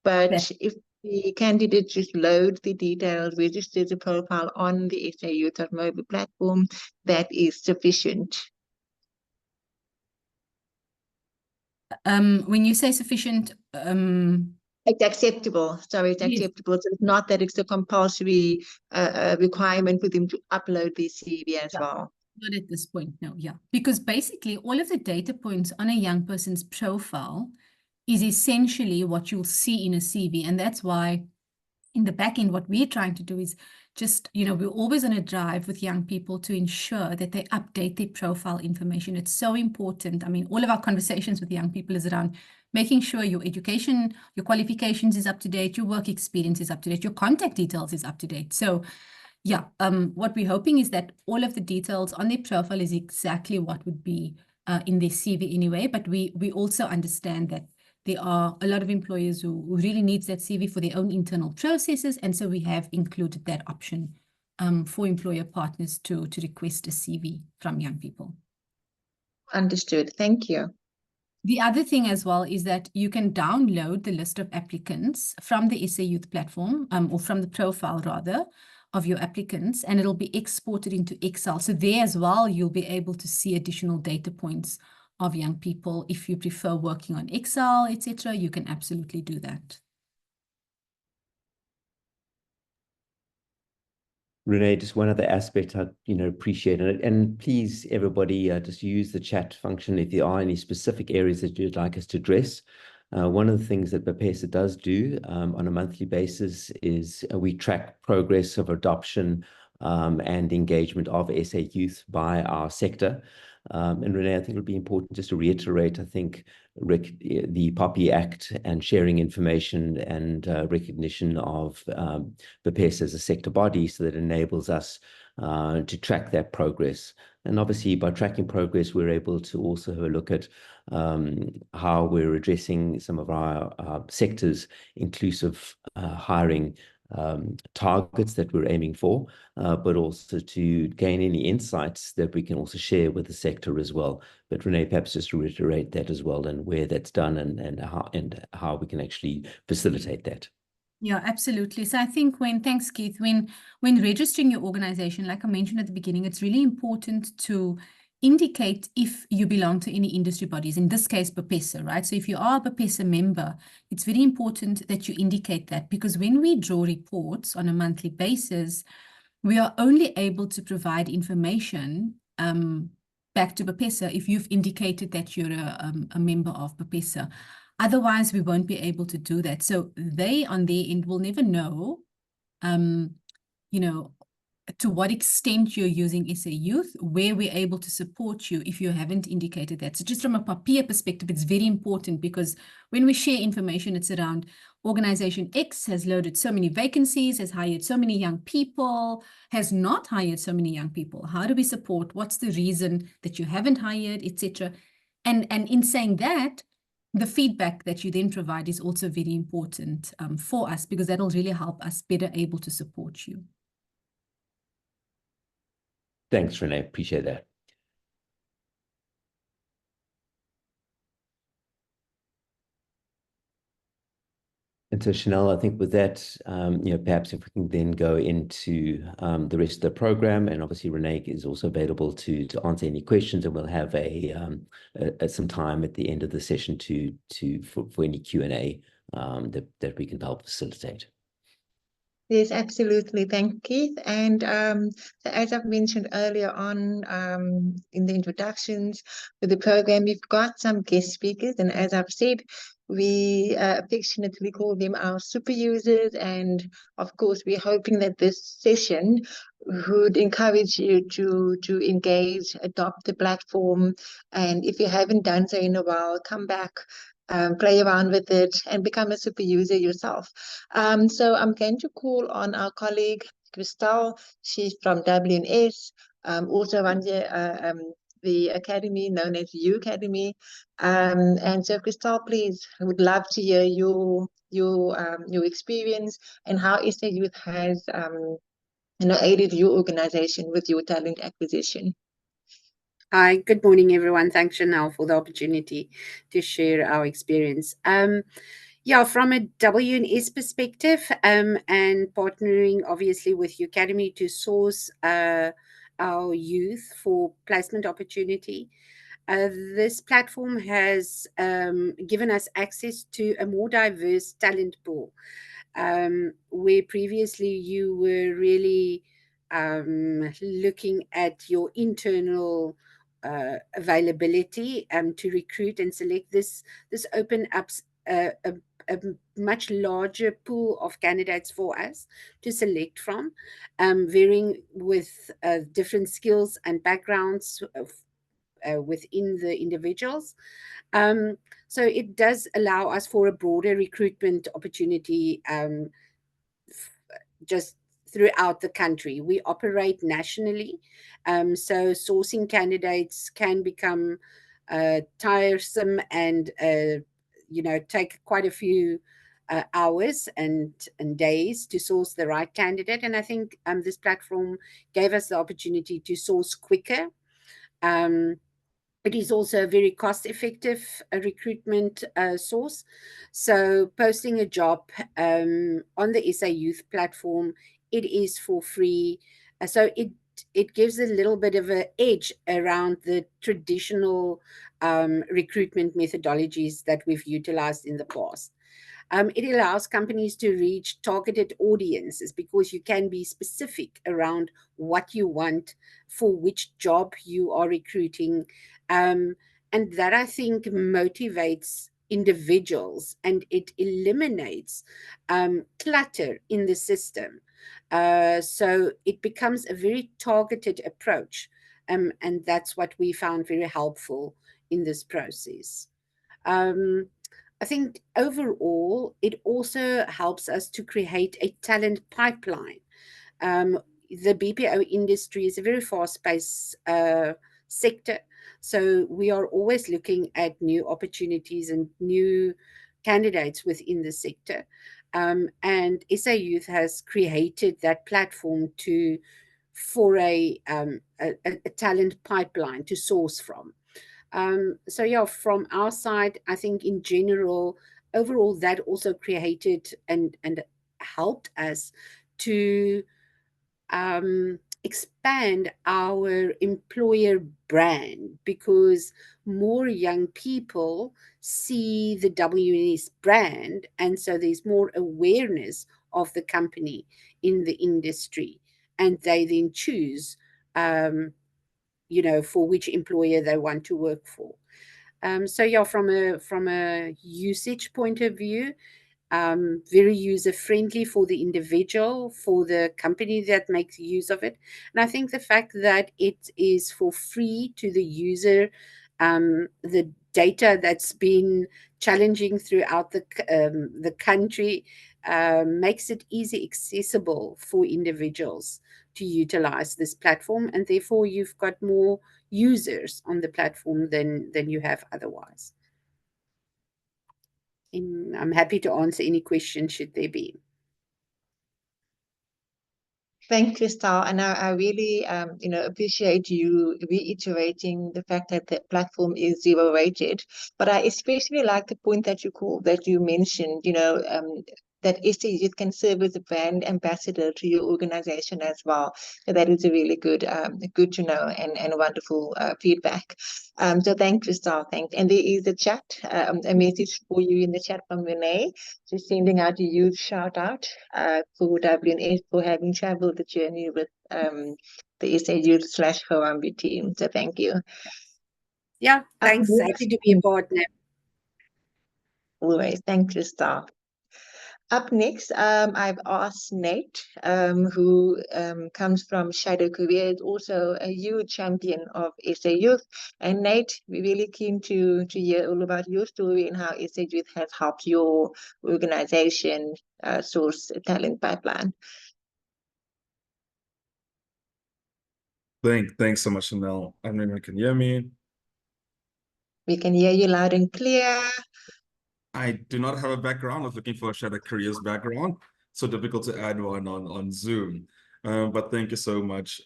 But Yeah. if the candidate just loads the details, registers the profile on the SA Youth.mobi platform, that is sufficient. When you say sufficient, It's acceptable. Sorry, it's yes, acceptable. So it's not that it's a compulsory requirement for them to upload their CV as Yeah. well. not at this point, no, yeah. Because basically all of the data points on a young person's profile is essentially what you'll see in a CV. And that's why in the back end, what we're trying to do is just, we're always on a drive with young people to ensure that they update their profile information. It's so important. I mean, all of our conversations with young people is around making sure your education, your qualifications is up to date, your work experience is up to date, your contact details is up to date. So yeah, what we're hoping is that all of the details on their profile is exactly what would be in their CV anyway. But we also understand that there are a lot of employers who really needs that CV for their own internal processes. And so we have included that option for employer partners to request a CV from young people. Understood. Thank you. The other thing as well is that you can download the list of applicants from the SA Youth platform, or from the profile rather, of your applicants, and it'll be exported into Excel. So there as well, you'll be able to see additional data points of young people. If you prefer working on Excel, etc., you can absolutely do that. Renee, just one other aspect I appreciate, and please everybody just use the chat function if there are any specific areas that you'd like us to address. One of the things that BPESA does do on a monthly basis is we track progress of adoption and engagement of SA Youth by our sector. And Renee, I think it would be important just to reiterate, I think, the POPI Act and sharing information and recognition of BPESA as a sector body, so that enables us to track that progress. And obviously, by tracking progress, we're able to also have a look at how we're addressing some of our sectors inclusive hiring targets that we're aiming for, but also to gain any insights that we can also share with the sector as well. But Renee, perhaps just to reiterate that as well, and where that's done and how we can actually facilitate that. Yeah, absolutely. So I think thanks, Keith, when registering your organization, like I mentioned at the beginning, it's really important to indicate if you belong to any industry bodies, in this case, BPESA, right? So if you are a BPESA member, it's very important that you indicate that, because when we draw reports on a monthly basis, we are only able to provide information back to BPESA if you've indicated that you're a member of BPESA. Otherwise, we won't be able to do that. So they on their end will never know, to what extent you're using SA Youth, where we're able to support you if you haven't indicated that. So just from a PAPIA perspective, it's very important, because when we share information, it's around organization X has loaded so many vacancies, has hired so many young people, has not hired so many young people. How do we support? What's the reason that you haven't hired, etc.? And in saying that, the feedback that you then provide is also very important for us, because that'll really help us better able to support you. Thanks, Renee. Appreciate that. And so, Chanel, I think with that, perhaps if we can then go into the rest of the program, and obviously Renee is also available to answer any questions, and we'll have some time at the end of the session for any Q&A that we can help facilitate. Yes, absolutely. Thank you, Keith. And so as I've mentioned earlier on in the introductions for the program, we've got some guest speakers. And as I've said, We affectionately call them our super users, and of course, we're hoping that this session would encourage you to engage, adopt the platform, and if you haven't done so in a while, come back, play around with it, and become a super user yourself. So I'm going to call on our colleague Christel. She's from WNS, also runs the academy known as U Academy. And so, Christel, please, I would love to hear your experience and how SA Youth has aided your organization with your talent acquisition. Hi, good morning, everyone. Thanks, Chanel, for the opportunity to share our experience. Yeah, from a WNS perspective, and partnering obviously with U Academy to source our youth for placement opportunity. This platform has given us access to a more diverse talent pool, where previously you were really looking at your internal availability to recruit and select. This opened up a much larger pool of candidates for us to select from, varying with different skills and backgrounds within the individuals. So it does allow us for a broader recruitment opportunity just throughout the country. We operate nationally, so sourcing candidates can become tiresome and take quite a few hours and days to source the right candidate. And I think this platform gave us the opportunity to source quicker. It is also a very cost-effective recruitment source. So posting a job on the SA Youth platform, it is for free. So it gives a little bit of an edge around the traditional recruitment methodologies that we've utilized in the past. It allows companies to reach targeted audiences because you can be specific around what you want for which job you are recruiting. And that, I think, motivates individuals, and it eliminates clutter in the system. So it becomes a very targeted approach. And that's what we found very helpful in this process. I think overall, it also helps us to create a talent pipeline. The BPO industry is a very fast-paced sector, so we are always looking at new opportunities and new candidates within the sector. And SA Youth has created that platform for a talent pipeline to source from. So yeah, from our side, I think in general, overall, that also created and helped us to expand our employer brand, because more young people see the WNS brand, and so there's more awareness of the company in the industry, and they then choose for which employer they want to work for. So yeah, from a usage point of view, very user friendly for the individual, for the company that makes use of it. And I think the fact that it is for free to the user, the data that's been challenging throughout the country, makes it easy accessible for individuals to utilize this platform, and therefore you've got more users on the platform than you have otherwise. And I'm happy to answer any questions should there be. Thanks, Christel, and I really, appreciate you reiterating the fact that the platform is zero rated. But I especially like the point that you mentioned, that SA Youth can serve as a brand ambassador to your organization as well. So that is a really good to know and wonderful feedback. So thanks, Christel. Thanks. And there is a chat, a message for you in the chat from Renee, just sending out a huge shout out for WNS for having traveled the journey with the SA Youth /Harambee team. So thank you. Yeah, thanks. Happy to be a partner. Always. Thank you, Star. Up next, I've asked Nate, who comes from Shadow Career, is also a huge champion of SA Youth. And Nate, we're really keen to hear all about your story and how SA Youth has helped your organization source a talent pipeline. Thanks so much, Chanel. I don't know if you can hear me. We can hear you loud and clear. I do not have a background. I was looking for a Shadow Careers background. So difficult to add one on Zoom. But thank you so much,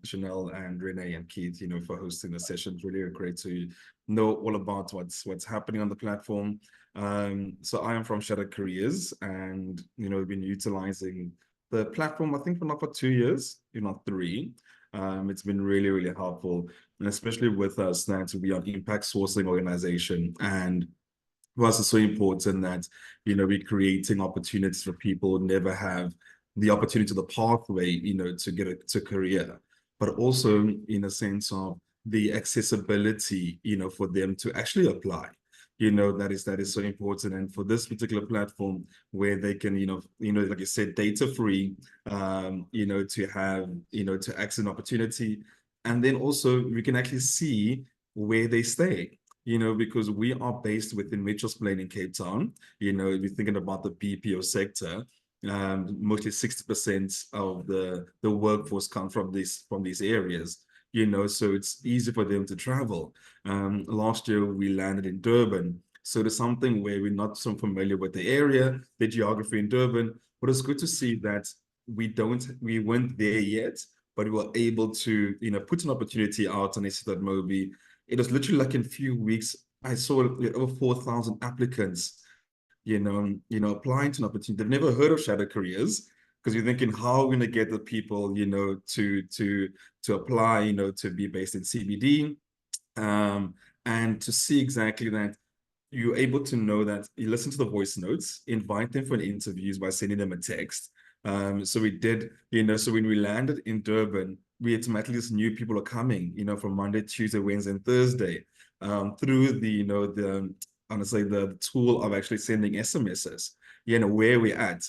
Chanel and Renee and Keith, for hosting the session. It's really great to know all about what's happening on the platform. So I am from Shadow Careers, and we've been utilizing the platform, I think, for 2 years, if not 3. It's been really, really helpful, and especially with us now to be an impact sourcing organization. And for us, it's so important that, we're creating opportunities for people who never have the opportunity, the pathway, to get to career, but also in a sense of the accessibility, for them to actually apply. That is so important. And for this particular platform where they can, like I said, data free, to have, to access an opportunity. And then also we can actually see where they stay, because we are based within Mitchells Plain in Cape Town. If you're thinking about the BPO sector, mostly 60% of the workforce come from these areas. So it's easy for them to travel. Last year we landed in Durban, so there's something where we're not so familiar with the area, the geography in Durban, but it's good to see that we weren't there yet, but we were able to put an opportunity out on SA.mobi. It was literally like in a few weeks I saw over 4,000 applicants applying to an opportunity. They've never heard of Shadow Careers, because you're thinking, how are we going to get the people, to apply, to be based in CBD, and to see exactly that you're able to know that you listen to the voice notes, invite them for interviews by sending them a text. So we did, so when we landed in Durban, we automatically just knew people are coming, from Monday, Tuesday, Wednesday, and Thursday, through the, honestly, the tool of actually sending SMSs, where we're at.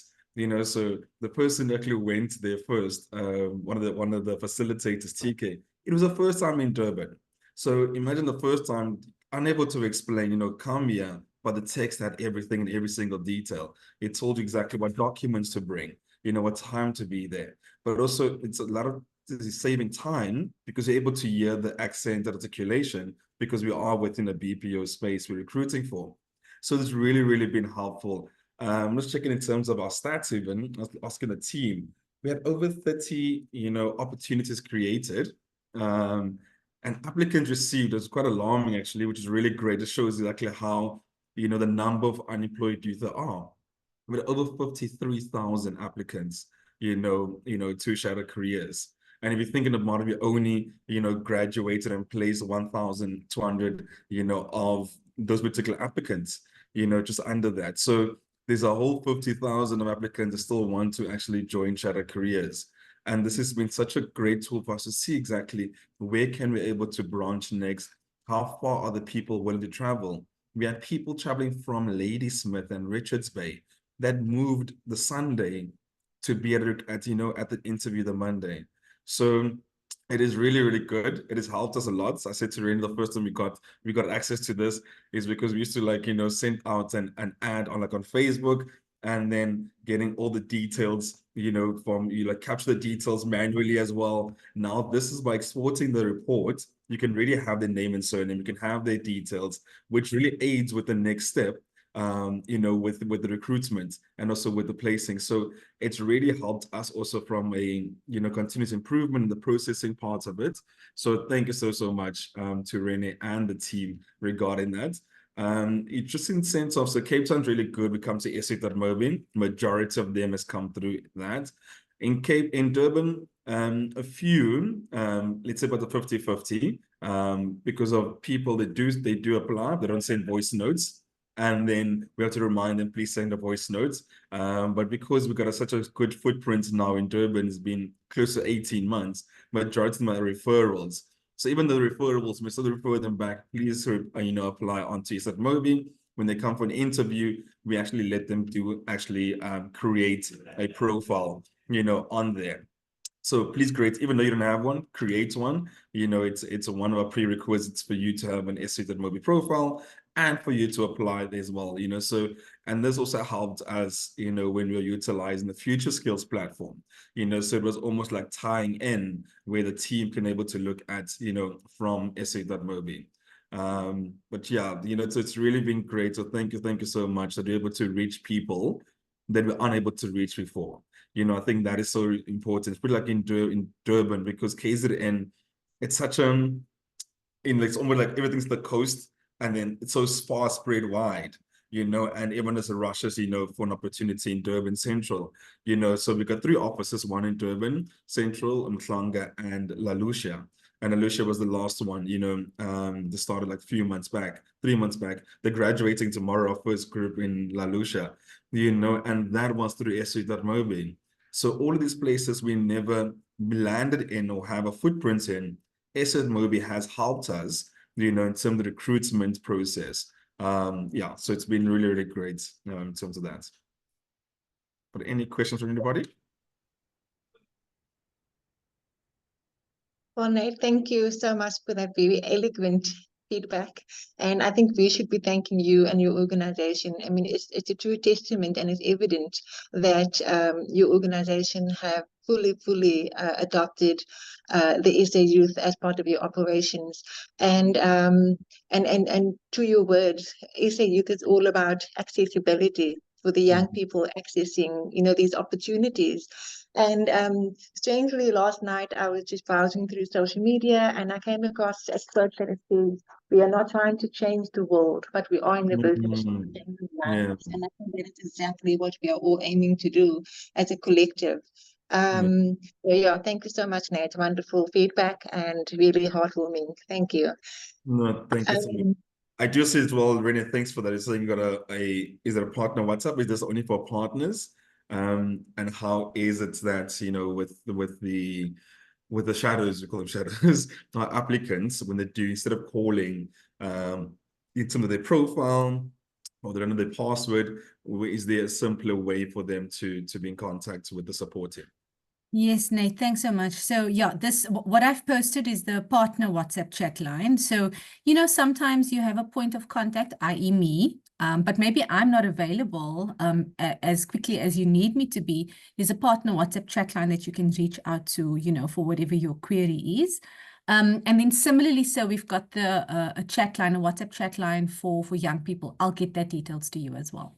So the person that actually went there first, one of the facilitators, TK, it was the first time in Durban. So imagine the first time, unable to explain, come here, but the text had everything in every single detail. It told you exactly what documents to bring, what time to be there. But also it's a lot of saving time, because you're able to hear the accent and articulation, because we are within a BPO space we're recruiting for. So it's really, really been helpful. Let's check in terms of our stats even, asking the team. We had over 30, opportunities created, and applicants received. It was quite alarming actually, which is really great. It shows exactly how, the number of unemployed youth there are. We had over 53,000 applicants, to Shadow Careers. And if you're thinking about it, we only, graduated and placed 1,200, of those particular applicants, just under that. So there's a whole 50,000 of applicants that still want to actually join Shadow Careers. And this has been such a great tool for us to see exactly where can we able to branch next, how far are the people willing to travel. We had people traveling from Ladysmith and Richards Bay that moved the Sunday to be at the interview the Monday. So it is really, really good. It has helped us a lot. I said to Rainy, the first time we got access to this is because we used to send out an ad on Facebook, and then getting all the details, from capture the details manually as well. Now this is by exporting the report, you can really have their name and surname, you can have their details, which really aids with the next step, with the recruitment and also with the placing. So it's really helped us also from a, continuous improvement in the processing part of it. So thank you so much to Rene and the team regarding that. It's just in sense of, so Cape Town's really good. We come to SA.mobi, majority of them has come through that. In Durban, a few, let's say about the 50-50, because of people that they do apply, they don't send voice notes. And then we have to remind them, please send the voice notes. But because we've got such a good footprint now in Durban, it's been close to 18 months, majority of them are referrals. So even the referrals, we still refer them back, please, apply onto SA.mobi. When they come for an interview, we actually let them create a profile, on there. So please create, even though you don't have one, create one. It's one of our prerequisites for you to have an SA.mobi profile and for you to apply as well, So, and this also helped us, when we were utilizing the Future Skills platform, so it was almost like tying in where the team can able to look at, from SA.mobi. But yeah, it's really been great. So thank you so much that you're able to reach people that we're unable to reach before. I think that is so important. It's pretty like in Durban, because KZN, it's such it's almost like everything's the coast, and then it's so far spread wide, and everyone is rushes, for an opportunity in Durban Central, So we got 3 offices, one in Durban Central, Mhlanga, and La Lucia. And La Lucia was the last one, they started like 3 months back. They're graduating tomorrow, our first group in La Lucia, and that was through SA.mobi. So all of these places we never landed in or have a footprint in, SA.mobi has helped us, in terms of the recruitment process. Yeah, so it's been really, really great, in terms of that. But any questions from anybody? Well, Nate, thank you so much for that very eloquent feedback. And I think we should be thanking you and your organization. I mean, it's a true testament, and it's evident that your organization have fully adopted the SA Youth as part of your operations. And to your words, SA Youth is all about accessibility for the young people accessing, these opportunities. And strangely, last night I was just browsing through social media, and I came across a quote that it says, "We are not trying to change the world, but we are in the business of changing lives." And I think that is exactly what we are all aiming to do as a collective. So yeah, thank you so much, Nate. Wonderful feedback and really heartwarming. Thank you. No, thank you so much. I do see as well, Renee, thanks for that. It's saying you got is it a partner WhatsApp? Is this only for partners? And how is it that, with the shadows, we call them shadows, applicants, when they do, instead of calling in some of their profile or they don't know their password, is there a simpler way for them to be in contact with the support team? Yes, Nate, thanks so much. So yeah, what I've posted is the partner WhatsApp chat line. So, sometimes you have a point of contact, i.e. me, but maybe I'm not available as quickly as you need me to be. There's a partner WhatsApp chat line that you can reach out to, for whatever your query is. And then similarly, so we've got a chat line, a WhatsApp chat line for young people. I'll get that details to you as well.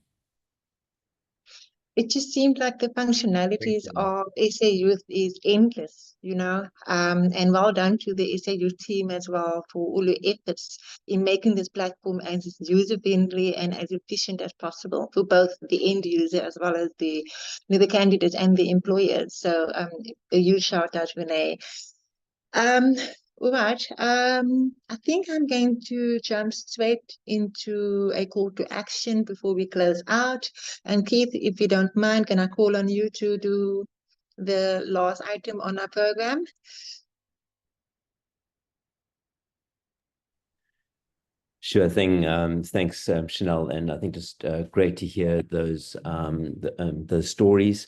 It just seemed like the functionalities of SA Youth is endless, and well done to the SA Youth team as well for all your efforts in making this platform as user-friendly and as efficient as possible for both the end user as well as the candidates and the employers. So a huge shout out, Renee. All right. I think I'm going to jump straight into a call to action before we close out. And Keith, if you don't mind, can I call on you to do the last item on our program? Sure thing. Thanks, Chanel. And I think just great to hear those stories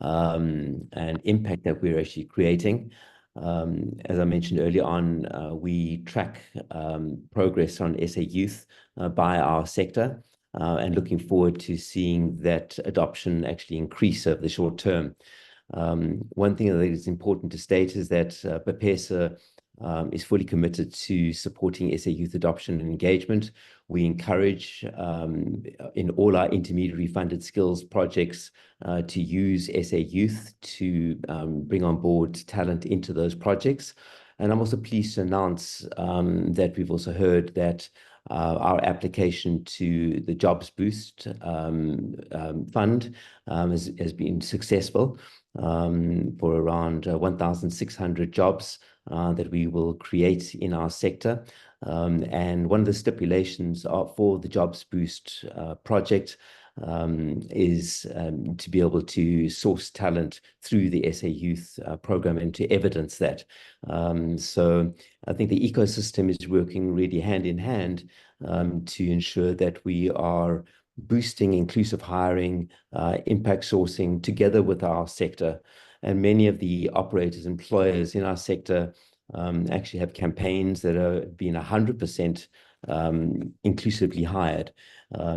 and impact that we're actually creating. As I mentioned earlier on, we track progress on SA Youth by our sector and looking forward to seeing that adoption actually increase over the short term. One thing that is important to state is that BPESA is fully committed to supporting SA Youth adoption and engagement. We encourage in all our intermediary funded skills projects to use SA Youth to bring on board talent into those projects. And I'm also pleased to announce that we've also heard that our application to the Jobs Boost fund has been successful for around 1,600 jobs that we will create in our sector. And one of the stipulations for the Jobs Boost project is to be able to source talent through the SA Youth program and to evidence that. So I think the ecosystem is working really hand in hand to ensure that we are boosting inclusive hiring, impact sourcing together with our sector. And many of the operators, employers in our sector actually have campaigns that are being 100% inclusively hired.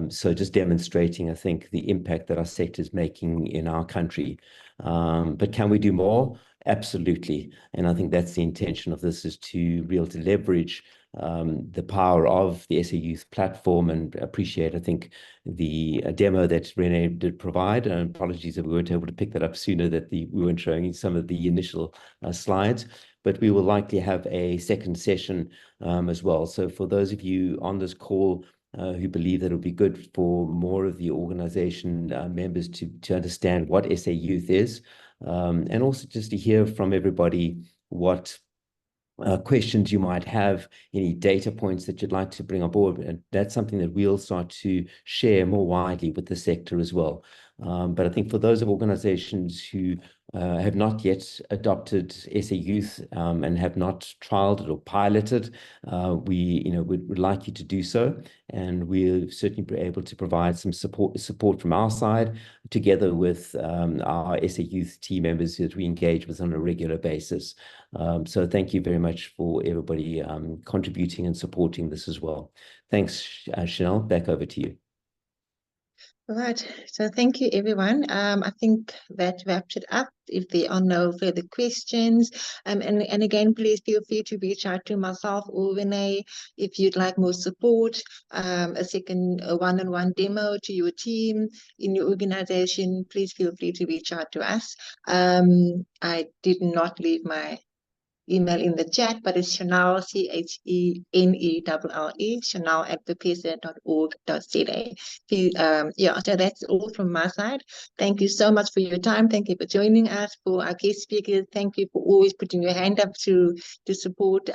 So just demonstrating, I think, the impact that our sector is making in our country. But can we do more? Absolutely. And I think that's the intention of this, is to be able to leverage the power of the SA Youth platform, and appreciate, I think, the demo that Renee did provide. And apologies if we weren't able to pick that up sooner, that we weren't showing some of the initial slides, but we will likely have a second session as well. So for those of you on this call who believe that it would be good for more of the organization members to understand what SA Youth is, and also just to hear from everybody what questions you might have, any data points that you'd like to bring on board. And that's something that we'll start to share more widely with the sector as well. But I think for those of organizations who have not yet adopted SA Youth and have not trialed it or piloted, we would like you to do so, and we'll certainly be able to provide some support from our side, together with our SA Youth team members that we engage with on a regular basis. So thank you very much for everybody contributing and supporting this as well. Thanks, Chanel. Back over to you. Right, so thank you, everyone. I think that wraps it up. If there are no further questions, and again, please feel free to reach out to myself or Renee if you'd like more support, a second one-on-one demo to your team in your organization. Please feel free to reach out to us. I did not leave my email in the chat, but it's Chanel, CHENELLE, chanel@bapesa.org.za. Yeah, so that's all from my side. Thank you so much for your time. Thank you for joining us. For our guest speakers, thank you for always putting your hand up to support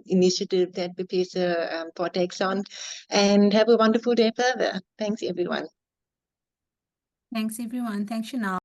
initiative that Bapesa partakes on. And have a wonderful day further. Thanks, everyone. Thanks, everyone. Thanks, Chanel.